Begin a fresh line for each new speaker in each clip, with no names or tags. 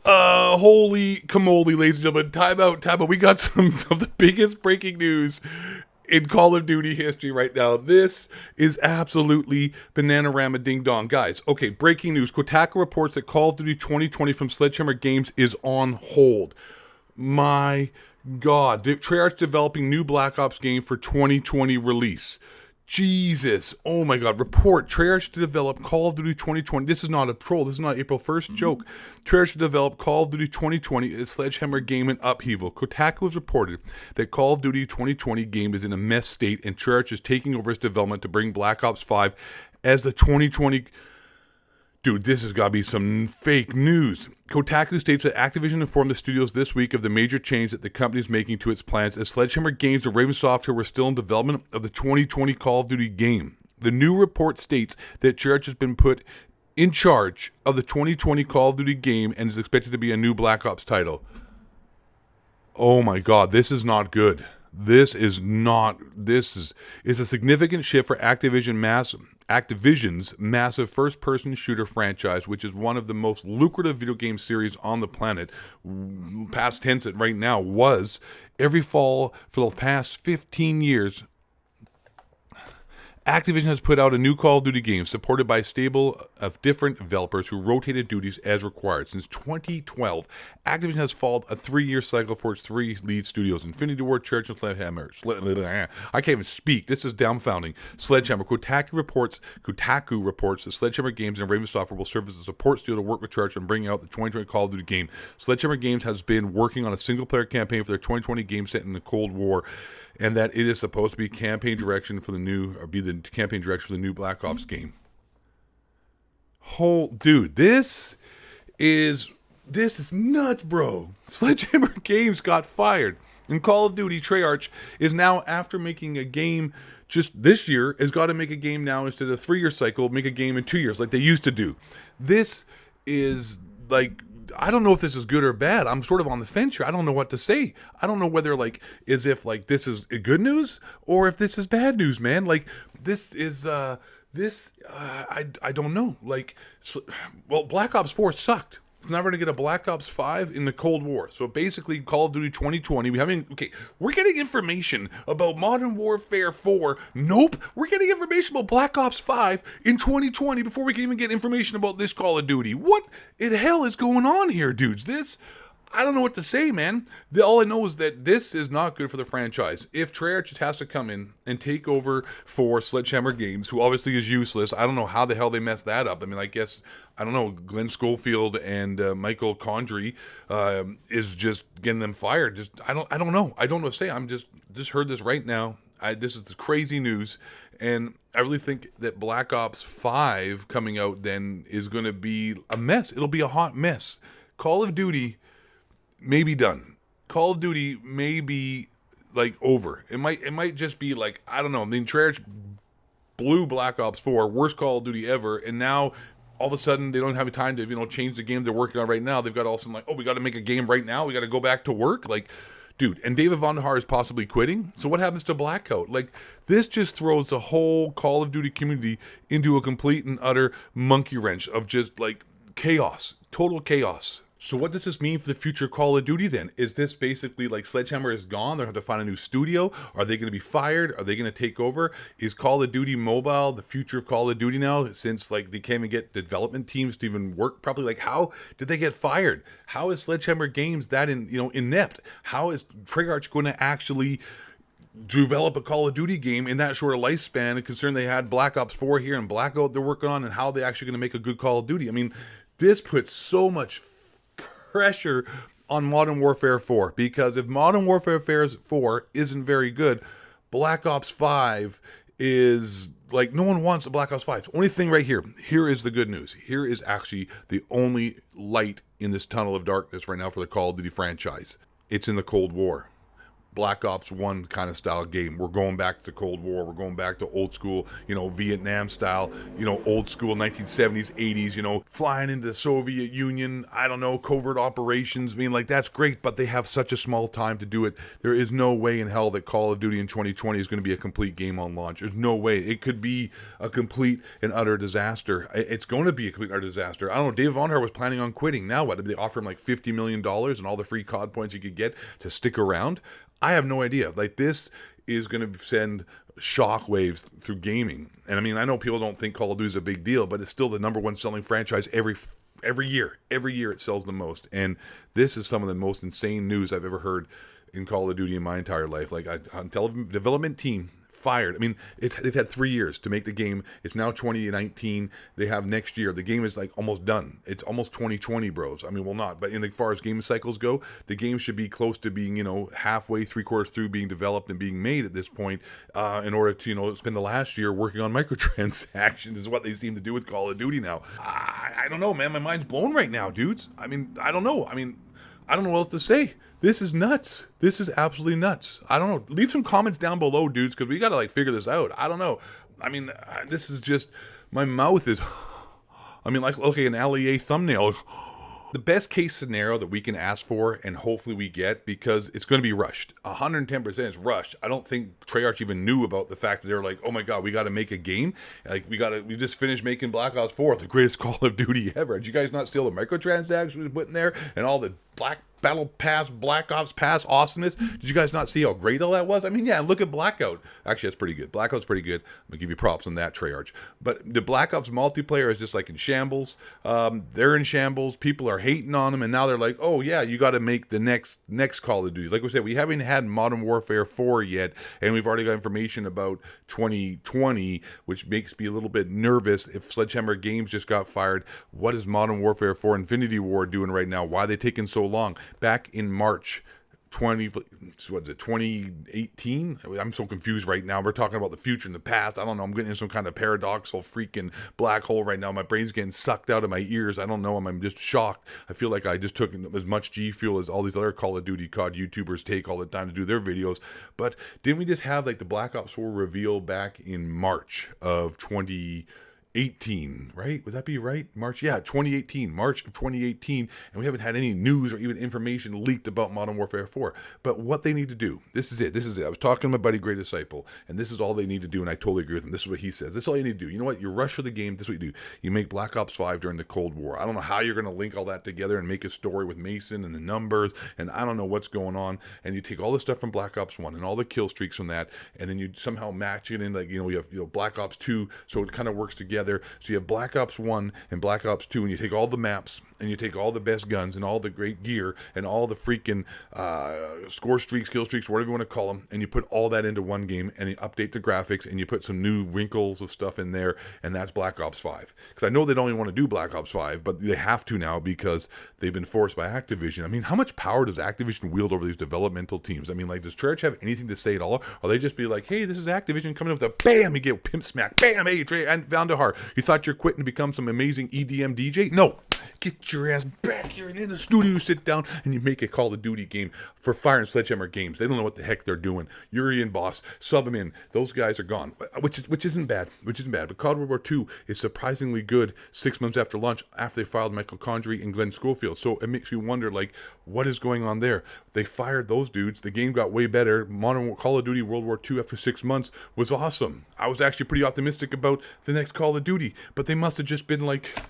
Holy camoli, ladies and gentlemen. Time out. We got some of the biggest breaking news in Call of Duty history right now. This is absolutely Bananarama Ding Dong. Guys, okay, breaking news. Kotaku reports that Call of Duty 2020 from Sledgehammer Games is on hold. My God. Treyarch developing new Black Ops game for 2020 release. Jesus. Oh my God. Report. Treyarch to develop Call of Duty 2020. This is not a troll. This is not April 1st joke. Treyarch to develop Call of Duty 2020 is Sledgehammer game in upheaval. Kotaku has reported that Call of Duty 2020 game is in a mess state and Treyarch is taking over its development to bring Black Ops 5 as the 2020... Dude, this has got to be some fake news. Kotaku states that Activision informed the studios this week of the major change that the company is making to its plans as Sledgehammer Games and Raven Software were still in development of the 2020 Call of Duty game. The new report states that Treyarch has been put in charge of the 2020 Call of Duty game and is expected to be a new Black Ops title. Oh my God, this is not good. This is a significant shift for Activision's massive first-person shooter franchise, which is one of the most lucrative video game series on the planet. Past tense, it right now was every fall for the past 15 years. Activision has put out a new Call of Duty game supported by a stable of different developers who rotated duties as required. Since 2012, Activision has followed a 3-year cycle for its 3 lead studios, Infinity Ward, Treyarch, and Sledgehammer. I can't even speak. This is dumbfounding. Sledgehammer. Kotaku reports that Sledgehammer Games and Raven Software will serve as a support studio to work with Treyarch and bring out the 2020 Call of Duty game. Sledgehammer Games has been working on a single-player campaign for their 2020 game set in the Cold War, and that it is supposed to be campaign direction for the new Black Ops game. Dude, this is nuts, bro. Sledgehammer Games got fired, and Call of Duty Treyarch is now, after making a game just this year, has got to make a game now instead of a 3-year cycle, make a game in 2 years like they used to do. This is like, I don't know if this is good or bad. I'm sort of on the fence here. I don't know what to say. I don't know whether this is good news or if this is bad news, man. Like this is I don't know. Black Ops 4 sucked. It's never going to get a Black Ops 5 in the Cold War. So basically, Call of Duty 2020, we're getting information about Modern Warfare 4. Nope. We're getting information about Black Ops 5 in 2020 before we can even get information about this Call of Duty. What in the hell is going on here, dudes? I don't know what to say, man. All I know is that this is not good for the franchise. If Treyarch has to come in and take over for Sledgehammer Games, who obviously is useless, I don't know how the hell they messed that up. I mean, I guess, I don't know, Glenn Schofield and Michael Condrey is just getting them fired. I don't know. I don't know what to say. I'm just heard this right now. This is crazy news, and I really think that Black Ops 5 coming out then is going to be a mess. It'll be a hot mess. Call of Duty may be done. Call of Duty may be over. It might just be I don't know. I mean, Treyarch blew Black Ops 4, worst Call of Duty ever, and now all of a sudden they don't have time to change the game they're working on right now. They've got all of a sudden we got to make a game right now. We got to go back to work. Dude, and David Vonderhaar is possibly quitting. So what happens to Blackout? This just throws the whole Call of Duty community into a complete and utter monkey wrench of just chaos, total chaos. So what does this mean for the future of Call of Duty then? Is this basically Sledgehammer is gone? They're going to have to find a new studio? Are they going to be fired? Are they going to take over? Is Call of Duty Mobile the future of Call of Duty now, since they can't even get development teams to even work properly? How did they get fired? How is Sledgehammer Games that inept? How is Treyarch going to actually develop a Call of Duty game in that short of lifespan, considering they had Black Ops 4 here and Blackout they're working on, and how are they actually going to make a good Call of Duty? I mean, this puts so much pressure on Modern Warfare 4, because if Modern Warfare 4 isn't very good, Black Ops 5 is no one wants a Black Ops 5. Only thing right here is the good news. Here is actually the only light in this tunnel of darkness right now for the Call of Duty franchise. It's in the Cold War. Black Ops 1 kind of style game. We're going back to the Cold War. We're going back to old school, Vietnam style, old school 1970s, 80s, flying into the Soviet Union. I don't know, covert operations. I mean, like, that's great, but they have such a small time to do it. There is no way in hell that Call of Duty in 2020 is going to be a complete game on launch. There's no way. It could be a complete and utter disaster. It's going to be a complete and utter disaster. I don't know. Dave Von Haar was planning on quitting. Now what? Did they offer him like $50 million and all the free COD points he could get to stick around? I have no idea. Like, this is going to send shockwaves through gaming. And I mean, I know people don't think Call of Duty is a big deal, but it's still the number one selling franchise every year. Every year it sells the most. And this is some of the most insane news I've ever heard in Call of Duty in my entire life. Like, development team fired. I mean, they've had 3 years to make the game. It's now 2019. They have next year. The game is like almost done. It's almost 2020, bros. I mean, well, not, but as far as game cycles go, the game should be close to being, halfway, 3/4 through being developed and being made at this point, in order to, spend the last year working on microtransactions is what they seem to do with Call of Duty now. I don't know, man. My mind's blown right now, dudes. I mean, I don't know. I don't know what else to say. This is nuts. This is absolutely nuts. I don't know. Leave some comments down below, dudes, because we got to figure this out. I don't know. I mean, this is just, my mouth is, like, okay, an LEA thumbnail. The best case scenario that we can ask for and hopefully we get, because it's going to be rushed. 110% is rushed. I don't think Treyarch even knew about the fact that they're like, oh my God, we got to make a game. Like, we just finished making Black Ops 4, the greatest Call of Duty ever. Did you guys not steal the microtransactions we put in there and all the Battle Pass, Black Ops Pass awesomeness? Did you guys not see how great all that was? I mean, yeah, look at Blackout. Actually, that's pretty good. Blackout's pretty good. I'm going to give you props on that, Treyarch. But the Black Ops multiplayer is just like in shambles. They're in shambles. People are hating on them. And now they're like, oh, yeah, you got to make the next Call of Duty. Like we said, we haven't had Modern Warfare 4 yet. And we've already got information about 2020, which makes me a little bit nervous. If Sledgehammer Games just got fired, what is Modern Warfare 4 Infinity War doing right now? Why are they taking so long? Back in March 2018? I'm so confused right now. We're talking about the future and the past. I don't know. I'm getting in some kind of paradoxical freaking black hole right now. My brain's getting sucked out of my ears. I don't know. I'm just shocked. I feel like I just took as much G Fuel as all these other Call of Duty COD YouTubers take all the time to do their videos. But didn't we just have like the Black Ops 4 reveal back in March of 2018, right? Would that be right? March? Yeah, 2018. March of 2018. And we haven't had any news or even information leaked about Modern Warfare 4. But what they need to do, this is it. I was talking to my buddy, Great Disciple, and this is all they need to do, and I totally agree with him. This is what he says. This is all you need to do. You know what? You rush for the game. This is what you do. You make Black Ops 5 during the Cold War. I don't know how you're going to link all that together and make a story with Mason and the numbers, and I don't know what's going on. And you take all the stuff from Black Ops 1 and all the kill streaks from that, and then you somehow match it in, like, you have Black Ops 2, so it kind of works together. So you have Black Ops 1 and Black Ops 2, and you take all the maps, and you take all the best guns and all the great gear and all the freaking score streaks, kill streaks, whatever you want to call them, and you put all that into one game, and you update the graphics, and you put some new wrinkles of stuff in there, and that's Black Ops 5. Because I know they don't even want to do Black Ops 5, but they have to now because they've been forced by Activision. I mean, how much power does Activision wield over these developmental teams? I mean, like, does Treyarch have anything to say at all? Or they just be like, hey, this is Activision coming up with a bam, you get pimp smack, bam, hey, Trey and Von Haar, you thought you're quitting to become some amazing EDM DJ? No. Get your ass back here and in the studio, sit down, and you make a Call of Duty game for Fire and Sledgehammer Games. They don't know what the heck they're doing. Yuri and Boss, sub them in. Those guys are gone, which isn't bad. But COD World War II is surprisingly good 6 months after launch, after they fired Michael Condrey and Glenn Schofield. So it makes me wonder, like, what is going on there? They fired those dudes. The game got way better. Modern Call of Duty World War II after 6 months was awesome. I was actually pretty optimistic about the next Call of Duty, but they must have just been like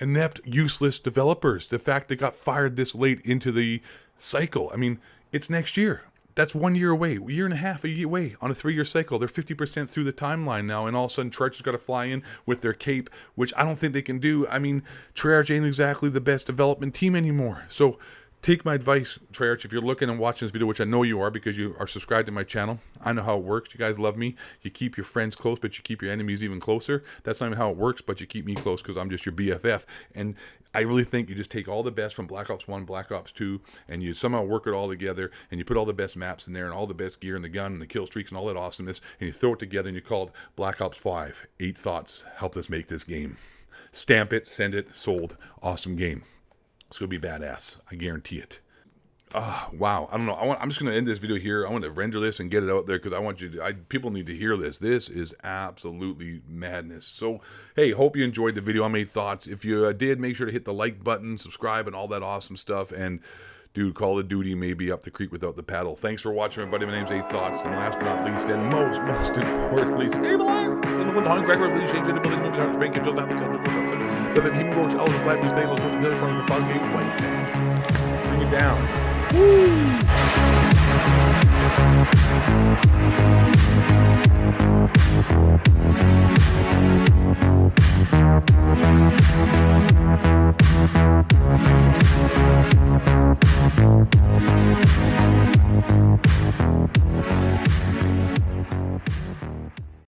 inept, useless developers. The fact they got fired this late into the cycle. I mean, it's next year. That's 1 year away, a year and a half away on a 3-year cycle. They're 50% through the timeline now, and all of a sudden Treyarch has got to fly in with their cape, which I don't think they can do. I mean, Treyarch ain't exactly the best development team anymore. So take my advice, Treyarch, if you're looking and watching this video, which I know you are because you are subscribed to my channel. I know how it works. You guys love me. You keep your friends close, but you keep your enemies even closer. That's not even how it works, but you keep me close because I'm just your BFF. And I really think you just take all the best from Black Ops 1, Black Ops 2, and you somehow work it all together, and you put all the best maps in there and all the best gear and the gun and the kill streaks and all that awesomeness, and you throw it together and you call it Black Ops 5. 8 thoughts helped us make this game. Stamp it, send it, sold. Awesome game. It's going to be badass. I guarantee it. Wow. I don't know. I'm just going to end this video here. I want to render this and get it out there because I want you to, people need to hear this. This is absolutely madness. So, hey, hope you enjoyed the video. I made thoughts. If you did, make sure to hit the like button, subscribe, and all that awesome stuff. And, dude, Call of Duty may be up the creek without the paddle. Thanks for watching, everybody. My name's A Thoughts. And last but not least, and most importantly, stay alive. And with the hungry record of the change in the building, maybe not bank, just not the but he goes, all the flat, we stay, those pillars from the fog gate, white man. Bring it down. Woo!